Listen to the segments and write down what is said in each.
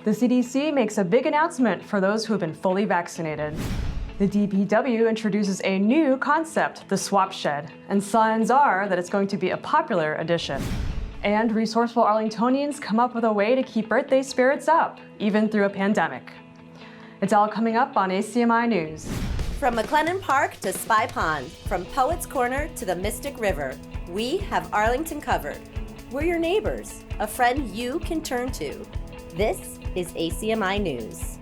The CDC makes a big announcement for those who have been fully vaccinated. The DPW introduces a new concept, the Swapshed, and signs are that it's going to be a popular addition. And resourceful Arlingtonians come up with a way to keep birthday spirits up, even through a pandemic. It's all coming up on ACMi News. From McLennan Park to Spy Pond, from Poets Corner to the Mystic River, we have Arlington covered. We're your neighbors, a friend you can turn to. This is ACMi News.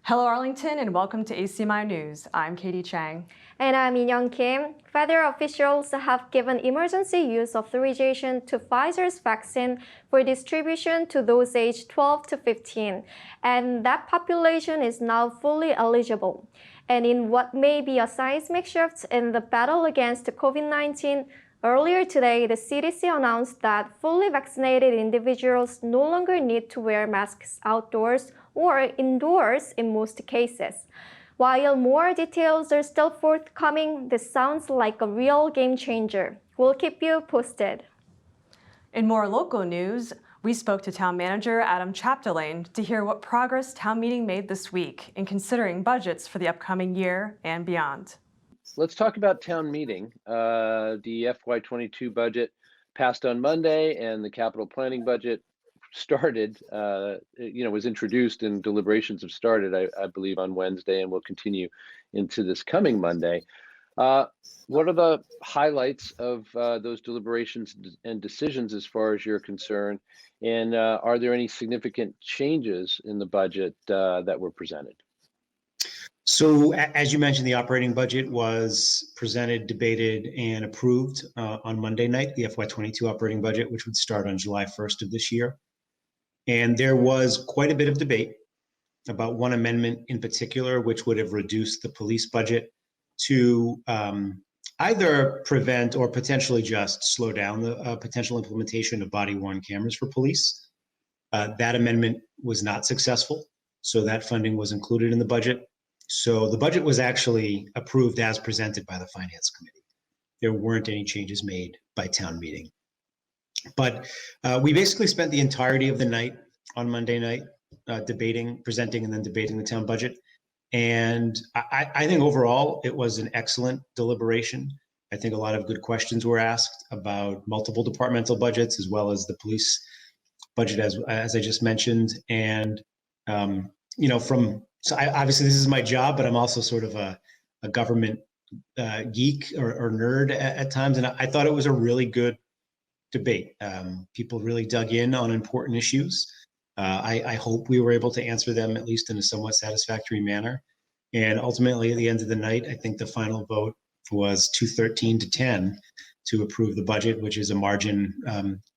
Hello Arlington and welcome to ACMi News. I'm Katie Chang. And I'm Min-Young Kim. Federal officials have given emergency use authorization to Pfizer's vaccine for distribution to those aged 12 to 15, and that population is now fully eligible. And in what may be a seismic shift in the battle against COVID-19, earlier today, the CDC announced that fully vaccinated individuals no longer need to wear masks outdoors or indoors in most cases. While more details are still forthcoming, this sounds like a real game changer. We'll keep you posted. In more local news, we spoke to Town Manager Adam Chapdelaine to hear what progress town meeting made this week in considering budgets for the upcoming year and beyond. Let's talk about town meeting. The FY22 budget passed on Monday, and the capital planning budget started, was introduced and deliberations have started, I believe, on Wednesday and will continue into this coming Monday. What are the highlights of those deliberations and decisions as far as you're concerned? And are there any significant changes in the budget that were presented? So as you mentioned, the operating budget was presented, debated, and approved on Monday night, the FY22 operating budget, which would start on July 1st of this year. And there was quite a bit of debate about one amendment in particular, which would have reduced the police budget to either prevent or potentially just slow down the potential implementation of body-worn cameras for police. That amendment was not successful, so that funding was included in the budget. So the budget was actually approved as presented by the Finance Committee. There weren't any changes made by town meeting. But we basically spent the entirety of the night on Monday night presenting and then debating the town budget. And I think overall it was an excellent deliberation. I think a lot of good questions were asked about multiple departmental budgets as well as the police budget, as I just mentioned. And obviously this is my job, but I'm also sort of a government geek or nerd at times. And I thought it was a really good debate. People really dug in on important issues. I hope we were able to answer them at least in a somewhat satisfactory manner. And ultimately, at the end of the night, I think the final vote was 213 to 10 to approve the budget, which is a margin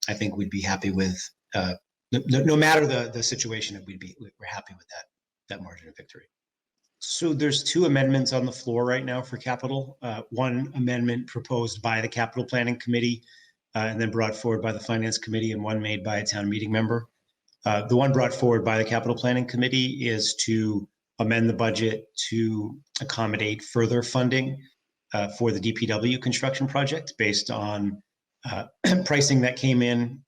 I think we'd be happy with. No matter the situation, we're happy with that margin of victory. So there's two amendments on the floor right now for capital. One amendment proposed by the Capital Planning Committee and then brought forward by the Finance Committee, and one made by a town meeting member. The one brought forward by the Capital Planning Committee is to amend the budget to accommodate further funding for the DPW construction project based on pricing that came in,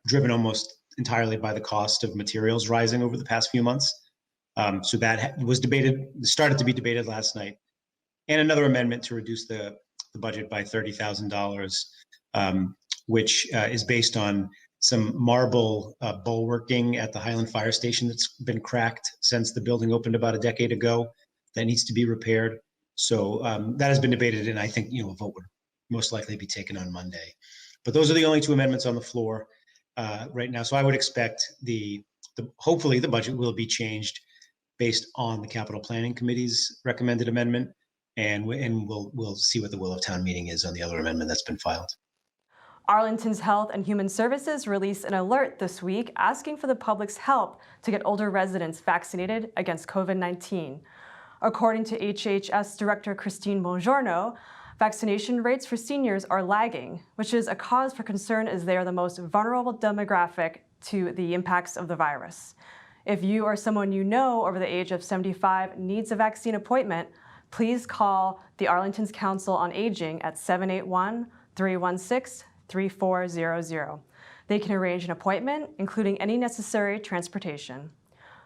driven almost entirely by the cost of materials rising over the past few months. So that was started to be debated last night. And another amendment to reduce the budget by $30,000, which is based on some marble bulwarking at the Highland Fire Station that's been cracked since the building opened about a decade ago. That needs to be repaired. So that has been debated, and I think a vote would most likely be taken on Monday. But those are the only two amendments on the floor right now. So I would expect hopefully the budget will be changed based on the Capital Planning Committee's recommended amendment, and we'll see what the will of town meeting is on the other amendment that's been filed. Arlington's Health and Human Services released an alert this week asking for the public's help to get older residents vaccinated against COVID-19. According to HHS Director Christine Bongiorno, vaccination rates for seniors are lagging, which is a cause for concern as they are the most vulnerable demographic to the impacts of the virus. If you or someone you know over the age of 75 needs a vaccine appointment, please call the Arlington's Council on Aging at 781-316-3400. They can arrange an appointment, including any necessary transportation.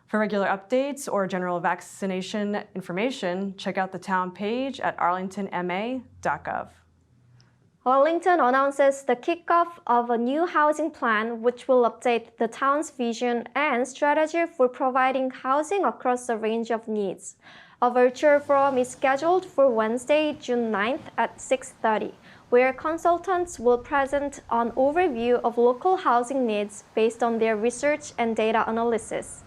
For regular updates or general vaccination information, check out the town page at arlingtonma.gov. Arlington announces the kickoff of a new housing plan which will update the town's vision and strategy for providing housing across a range of needs. A virtual forum is scheduled for Wednesday, June 9th at 6:30, where consultants will present an overview of local housing needs based on their research and data analysis.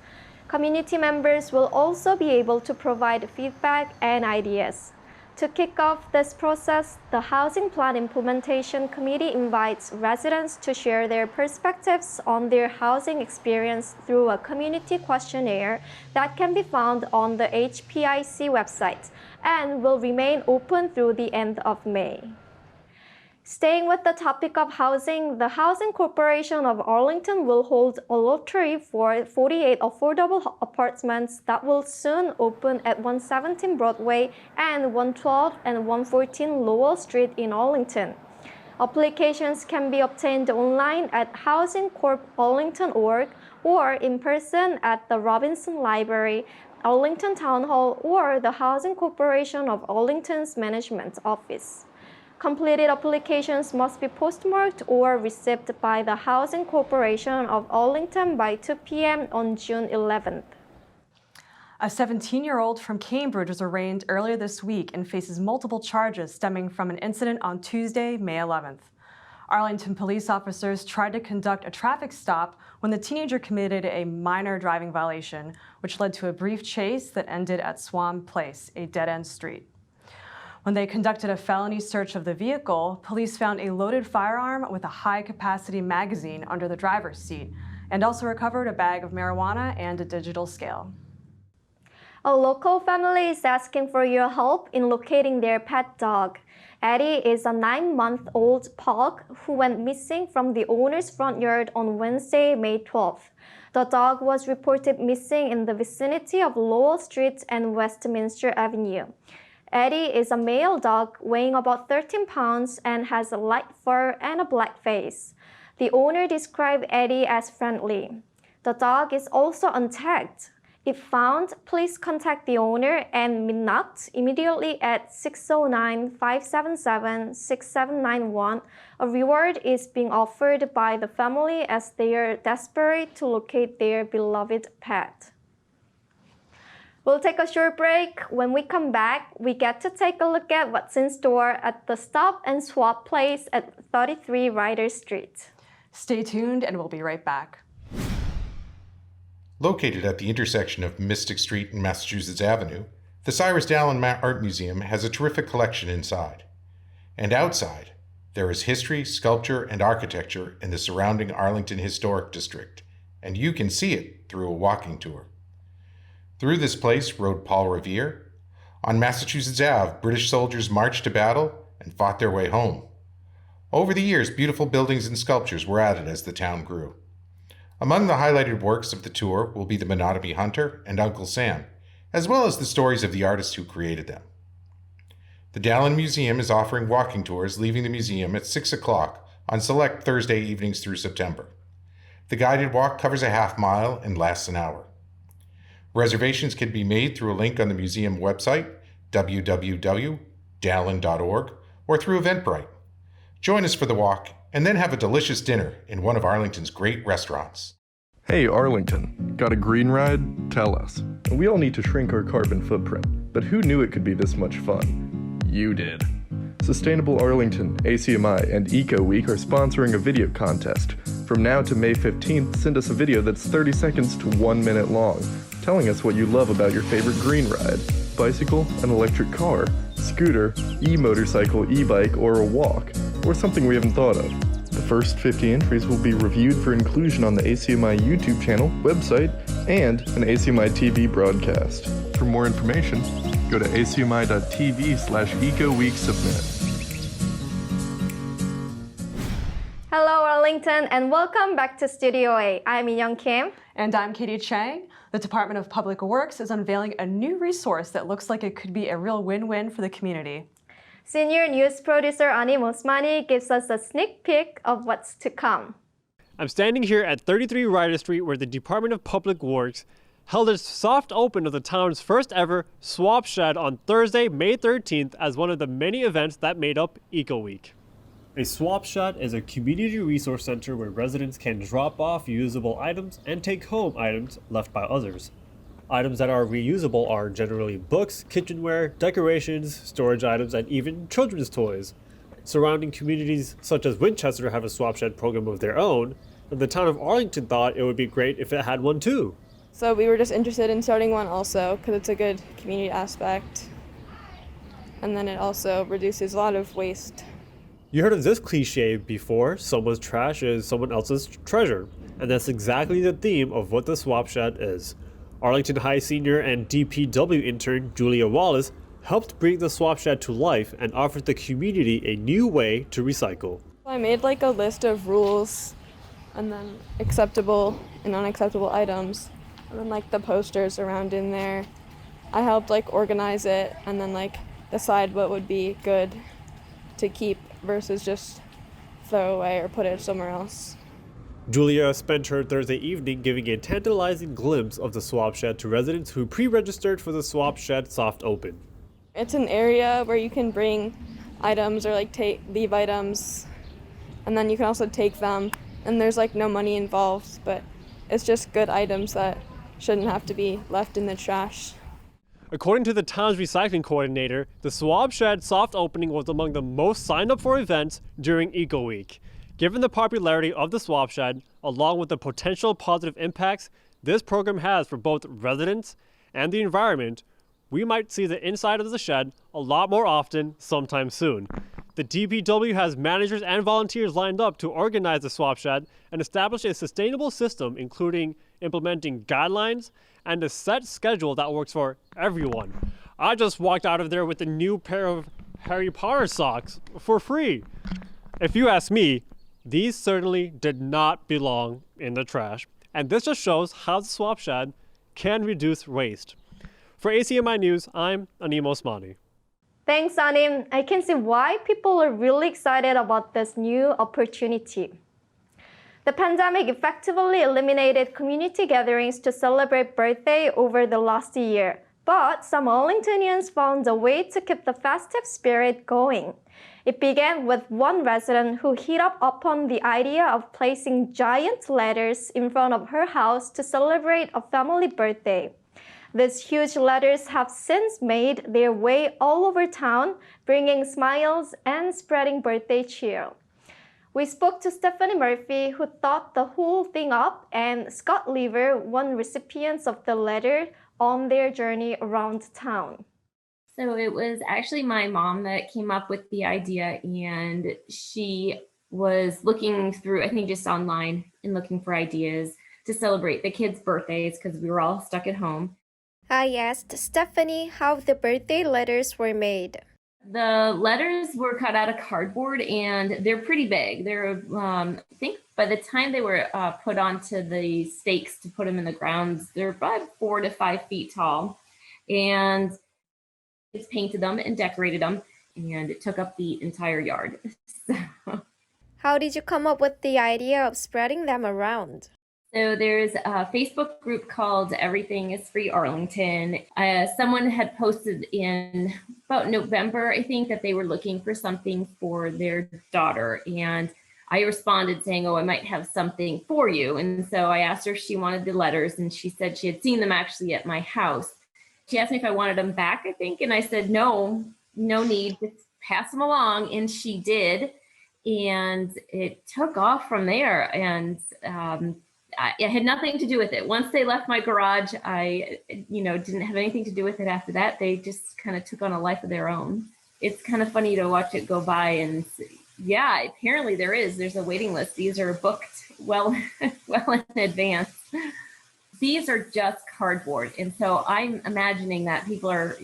Community members will also be able to provide feedback and ideas. To kick off this process, the Housing Plan Implementation Committee invites residents to share their perspectives on their housing experience through a community questionnaire that can be found on the HPIC website and will remain open through the end of May. Staying with the topic of housing, the Housing Corporation of Arlington will hold a lottery for 48 affordable apartments that will soon open at 117 Broadway and 112 and 114 Lowell Street in Arlington. Applications can be obtained online at housingcorparlington.org or in person at the Robinson Library, Arlington Town Hall, or the Housing Corporation of Arlington's Management Office. Completed applications must be postmarked or received by the Housing Corporation of Arlington by 2 p.m. on June 11th. A 17-year-old from Cambridge was arraigned earlier this week and faces multiple charges stemming from an incident on Tuesday, May 11th. Arlington police officers tried to conduct a traffic stop when the teenager committed a minor driving violation, which led to a brief chase that ended at Swan Place, a dead-end street. When they conducted a felony search of the vehicle, police found a loaded firearm with a high-capacity magazine under the driver's seat and also recovered a bag of marijuana and a digital scale. A local family is asking for your help in locating their pet dog. Eddie is a 9-month-old pug who went missing from the owner's front yard on Wednesday, May 12th. The dog was reported missing in the vicinity of Lowell Street and Westminster Avenue. Eddie is a male dog weighing about 13 pounds and has a light fur and a black face. The owner described Eddie as friendly. The dog is also untagged. If found, please contact the owner and Minnoct immediately at 609-577-6791. A reward is being offered by the family as they are desperate to locate their beloved pet. We'll take a short break. When we come back, we get to take a look at what's in store at the Stop and Swap place at 33 Ryder Street. Stay tuned and we'll be right back. Located at the intersection of Mystic Street and Massachusetts Avenue, the Cyrus Dallin Art Museum has a terrific collection inside. And outside, there is history, sculpture, and architecture in the surrounding Arlington Historic District, and you can see it through a walking tour. Through this place rode Paul Revere. On Massachusetts Ave, British soldiers marched to battle and fought their way home. Over the years, beautiful buildings and sculptures were added as the town grew. Among the highlighted works of the tour will be the Menotomy Hunter and Uncle Sam, as well as the stories of the artists who created them. The Dallin Museum is offering walking tours leaving the museum at 6 o'clock on select Thursday evenings through September. The guided walk covers a half mile and lasts an hour. Reservations can be made through a link on the museum website, www.dallin.org, or through Eventbrite. Join us for the walk and then have a delicious dinner in one of Arlington's great restaurants. Hey Arlington, got a green ride? Tell us. We all need to shrink our carbon footprint, but who knew it could be this much fun? You did. Sustainable Arlington, ACMi, and Eco Week are sponsoring a video contest. From now to May 15th, send us a video that's 30 seconds to 1 minute long, telling us what you love about your favorite green ride: bicycle, an electric car, scooter, e-motorcycle, e-bike, or a walk, or something we haven't thought of. The first 50 entries will be reviewed for inclusion on the ACMi YouTube channel, website, and an ACMi TV broadcast. For more information, go to acmi.tv/ecoweeksubmit. Hello Arlington and welcome back to Studio A. I'm Young Kim. And I'm Katie Chang. The Department of Public Works is unveiling a new resource that looks like it could be a real win-win for the community. Senior news producer Ani Mosmani gives us a sneak peek of what's to come. I'm standing here at 33 Ryder Street where the Department of Public Works held its soft open of the town's first ever Swapshed on Thursday, May 13th as one of the many events that made up Eco Week. A Swapshed is a community resource center where residents can drop off usable items and take home items left by others. Items that are reusable are generally books, kitchenware, decorations, storage items, and even children's toys. Surrounding communities such as Winchester have a Swapshed program of their own, and the town of Arlington thought it would be great if it had one too. So we were just interested in starting one also because it's a good community aspect, and then it also reduces a lot of waste. You heard of this cliche before, someone's trash is someone else's treasure, and that's exactly the theme of what the Swapshed is. Arlington High senior and DPW intern Julia Wallace helped bring the Swapshed to life and offered the community a new way to recycle. I made like a list of rules and then acceptable and unacceptable items, and then like the posters around in there. I helped like organize it and then like decide what would be good to keep versus just throw away or put it somewhere else. Julia spent her Thursday evening giving a tantalizing glimpse of the Swapshed to residents who pre-registered for the Swapshed soft open. It's an area where you can bring items or like leave items, and then you can also take them, and there's like no money involved, but it's just good items that shouldn't have to be left in the trash. According to the town's recycling coordinator, the Swapshed soft opening was among the most signed up for events during Eco Week. Given the popularity of the Swapshed, along with the potential positive impacts this program has for both residents and the environment, we might see the inside of the shed a lot more often sometime soon. The DPW has managers and volunteers lined up to organize the Swapshed and establish a sustainable system, including implementing guidelines and a set schedule that works for everyone. I just walked out of there with a new pair of Harry Potter socks for free. If you ask me, these certainly did not belong in the trash, and this just shows how the Swapshed can reduce waste. For ACMi News, I'm Anim Osmani. Thanks, Anim. I can see why people are really excited about this new opportunity. The pandemic effectively eliminated community gatherings to celebrate birthday over the last year, but some Arlingtonians found a way to keep the festive spirit going. It began with one resident who hit up upon the idea of placing giant letters in front of her house to celebrate a family birthday. These huge letters have since made their way all over town, bringing smiles and spreading birthday cheer. We spoke to Stephanie Murphy, who thought the whole thing up, and Scott Lever, one recipient of the letter on their journey around town. So it was actually my mom that came up with the idea, and she was looking through, I think just online, and looking for ideas to celebrate the kids' birthdays because we were all stuck at home. I asked Stephanie how the birthday letters were made. The letters were cut out of cardboard, and they're pretty big. They're, I think by the time they were put onto the stakes to put them in the grounds, they're about 4 to 5 feet tall. And it's painted them and decorated them, and it took up the entire yard. How did you come up with the idea of spreading them around? So there's a Facebook group called Everything is Free Arlington. Someone had posted in about November, I think, that they were looking for something for their daughter. And I responded saying, oh, I might have something for you. And so I asked her if she wanted the letters, and she said she had seen them actually at my house. She asked me if I wanted them back, I think. And I said, no need, just pass them along. And she did. And it took off from there. And it had nothing to do with it. Once they left my garage, I didn't have anything to do with it after that. They just kind of took on a life of their own. It's kind of funny to watch it go by, and yeah, apparently there's a waiting list. These are booked well in advance. These are just cardboard. And so I'm imagining that people are,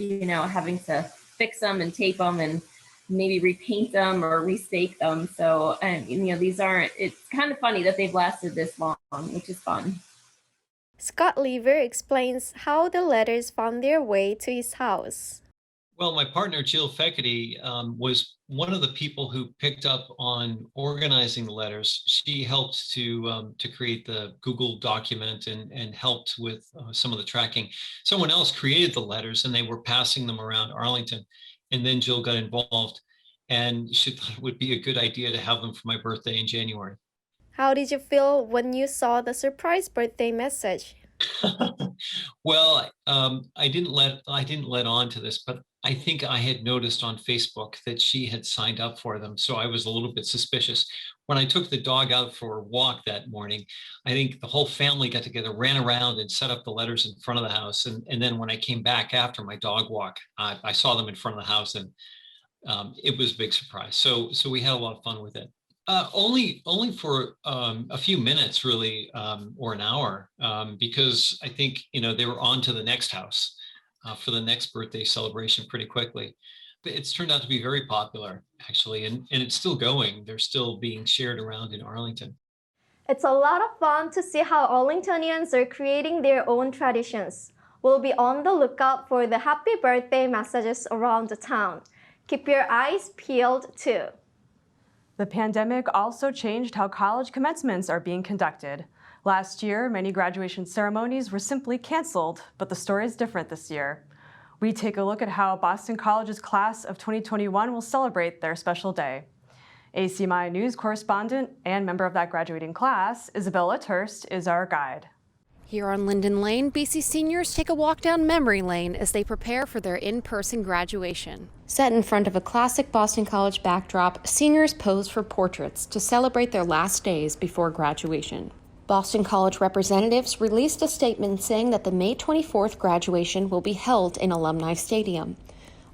having to fix them and tape them and maybe repaint them or restake them. So, it's kind of funny that they've lasted this long, which is fun. Scott Lever explains how the letters found their way to his house. Well, my partner, Jill Feckerty, was one of the people who picked up on organizing the letters. She helped to create the Google document and helped with some of the tracking. Someone else created the letters and they were passing them around Arlington. And then Jill got involved and she thought it would be a good idea to have them for my birthday in January. How did you feel when you saw the surprise birthday message? Well, I didn't let on to this, but I think I had noticed on Facebook that she had signed up for them. So I was a little bit suspicious. When I took the dog out for a walk that morning, I think the whole family got together, ran around and set up the letters in front of the house. And then when I came back after my dog walk, I saw them in front of the house and it was a big surprise. So we had a lot of fun with it. Only for a few minutes, really, or an hour, because I think they were on to the next house for the next birthday celebration pretty quickly. But it's turned out to be very popular, actually, and it's still going. They're still being shared around in Arlington. It's a lot of fun to see how Arlingtonians are creating their own traditions. We'll be on the lookout for the happy birthday messages around the town. Keep your eyes peeled too. The pandemic also changed how college commencements are being conducted. Last year, many graduation ceremonies were simply canceled, but the story is different this year. We take a look at how Boston College's class of 2021 will celebrate their special day. ACMi News correspondent and member of that graduating class, Isabella Turst, is our guide. Here on Linden Lane, BC seniors take a walk down memory lane as they prepare for their in-person graduation. Set in front of a classic Boston College backdrop, seniors pose for portraits to celebrate their last days before graduation. Boston College representatives released a statement saying that the May 24th graduation will be held in Alumni Stadium.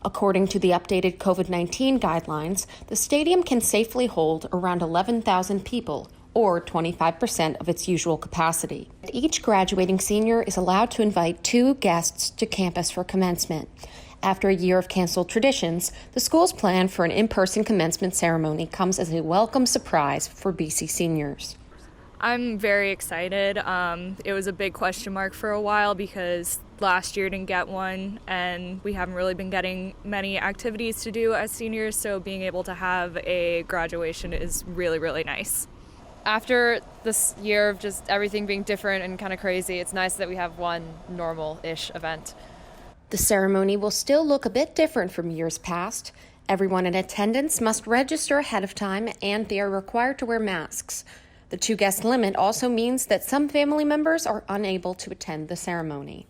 According to the updated COVID-19 guidelines, the stadium can safely hold around 11,000 people, or 25% of its usual capacity. Each graduating senior is allowed to invite 2 guests to campus for commencement. After a year of canceled traditions, the school's plan for an in-person commencement ceremony comes as a welcome surprise for BC seniors. I'm very excited. It was a big question mark for a while because last year didn't get one and we haven't really been getting many activities to do as seniors, so being able to have a graduation is really, really nice. After this year of just everything being different and kind of crazy, it's nice that we have one normal-ish event. The ceremony will still look a bit different from years past. Everyone in attendance must register ahead of time and they are required to wear masks. The 2-guest limit also means that some family members are unable to attend the ceremony.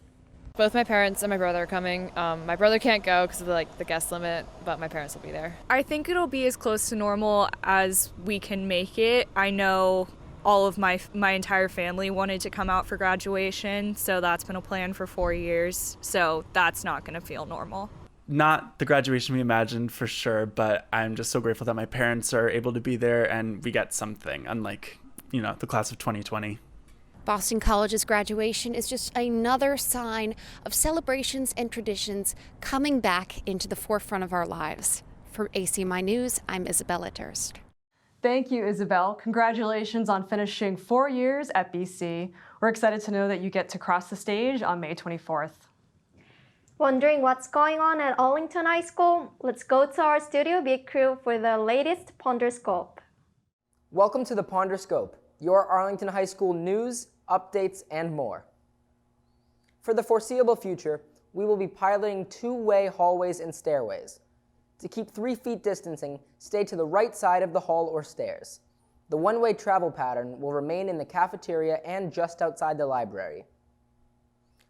Both my parents and my brother are coming. My brother can't go because of the guest limit, but my parents will be there. I think it'll be as close to normal as we can make it. I know all of my entire family wanted to come out for graduation, so that's been a plan for 4 years. So that's not going to feel normal. Not the graduation we imagined for sure, but I'm just so grateful that my parents are able to be there and we get something, unlike, the class of 2020. Boston College's graduation is just another sign of celebrations and traditions coming back into the forefront of our lives. For ACMi News, I'm Isabella Turst. Thank you, Isabel. Congratulations on finishing 4 years at BC. We're excited to know that you get to cross the stage on May 24th. Wondering what's going on at Arlington High School? Let's go to our Studio B crew for the latest Ponderscope. Welcome to the Ponderscope, your Arlington High School news, updates, and more. For the foreseeable future, we will be piloting 2-way hallways and stairways. To keep 3 feet distancing, stay to the right side of the hall or stairs. The 1-way travel pattern will remain in the cafeteria and just outside the library.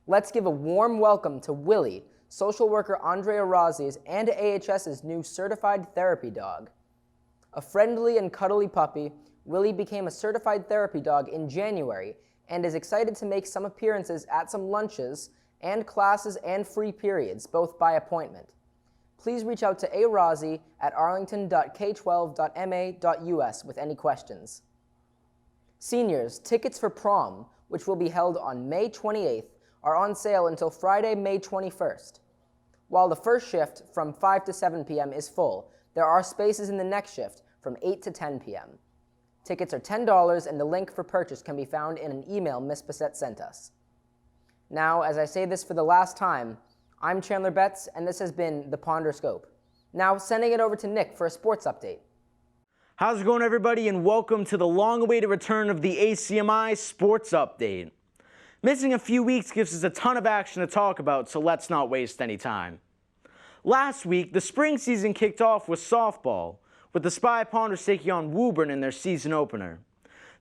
Let's give a warm welcome to Willie, social worker Andrea Roszi's and AHS's new certified therapy dog. A friendly and cuddly puppy, Willie became a certified therapy dog in January and is excited to make some appearances at some lunches and classes and free periods, both by appointment. Please reach out to Roszi at arlington.k12.ma.us with any questions. Seniors, tickets for prom, which will be held on May 28th, are on sale until Friday, May 21st. While the first shift from 5 to 7 p.m. is full, there are spaces in the next shift from 8 to 10 p.m. Tickets are $10 and the link for purchase can be found in an email Ms. Bissett sent us. Now, as I say this for the last time, I'm Chandler Betts, and this has been the Ponderscope. Now, sending it over to Nick for a sports update. How's it going, everybody, and welcome to the long-awaited return of the ACMi Sports Update. Missing a few weeks gives us a ton of action to talk about, so let's not waste any time. Last week, the spring season kicked off with softball, with the Spy Ponders taking on Woburn in their season opener.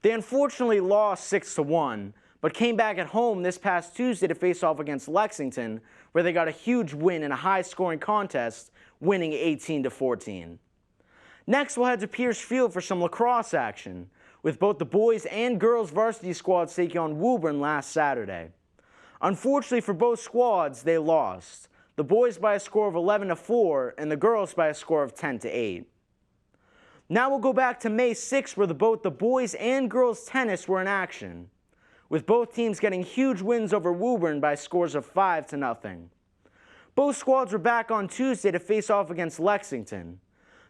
They unfortunately lost 6-1, but came back at home this past Tuesday to face off against Lexington, where they got a huge win in a high-scoring contest, winning 18-14. Next, we'll head to Pierce Field for some lacrosse action, with both the boys and girls varsity squads taking on Woburn last Saturday. Unfortunately for both squads, they lost, the boys by a score of 11-4 and the girls by a score of 10-8. Now we'll go back to May 6th, where both the boys and girls tennis were in action, with both teams getting huge wins over Woburn by scores of 5-0. Both squads were back on Tuesday to face off against Lexington.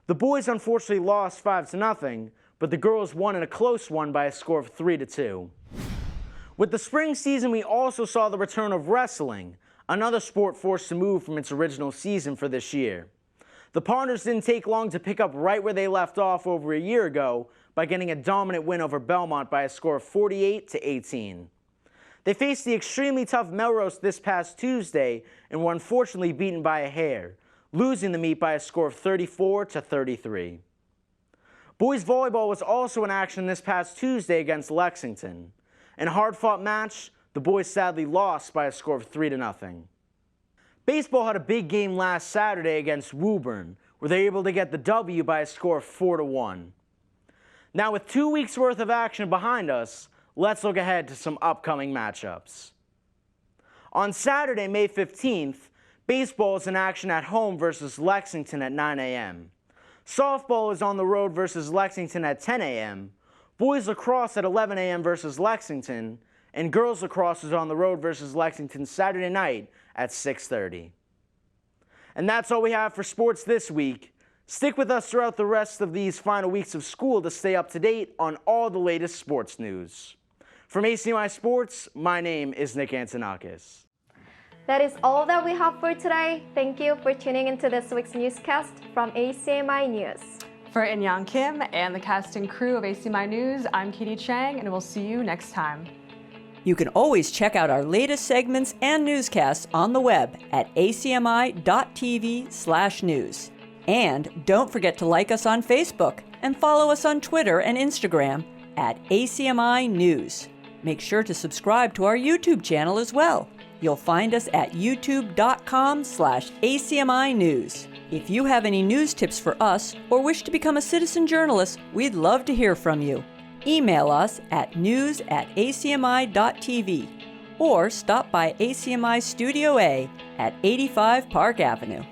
The boys unfortunately lost 5-0, but the girls won in a close one by a score of 3-2. With the spring season, we also saw the return of wrestling, another sport forced to move from its original season for this year. The Ponders didn't take long to pick up right where they left off over a year ago by getting a dominant win over Belmont by a score of 48-18. They faced the extremely tough Melrose this past Tuesday and were unfortunately beaten by a hair, losing the meet by a score of 34-33. Boys volleyball was also in action this past Tuesday against Lexington. In a hard-fought match, the boys sadly lost by a score of 3-0. Baseball had a big game last Saturday against Woburn, where they were able to get the W by a score of 4-1. Now, with 2 weeks' worth of action behind us, let's look ahead to some upcoming matchups. On Saturday, May 15th, baseball is in action at home versus Lexington at 9 a.m. Softball is on the road versus Lexington at 10 a.m., boys lacrosse at 11 a.m. versus Lexington, and girls lacrosse is on the road versus Lexington Saturday night at 6:30. And that's all we have for sports this week. Stick with us throughout the rest of these final weeks of school to stay up to date on all the latest sports news. From ACMi Sports, my name is Nick Antonakis. That is all that we have for today. Thank you for tuning into this week's newscast from ACMi News. For In-Yang Kim and the cast and crew of ACMi News, I'm Katie Chang, and we'll see you next time. You can always check out our latest segments and newscasts on the web at acmi.tv/news. And don't forget to like us on Facebook and follow us on Twitter and Instagram at ACMi News. Make sure to subscribe to our YouTube channel as well. You'll find us at youtube.com/ACMi News. If you have any news tips for us or wish to become a citizen journalist, we'd love to hear from you. Email us at news@acmi.tv or stop by ACMI Studio A at 85 Park Avenue.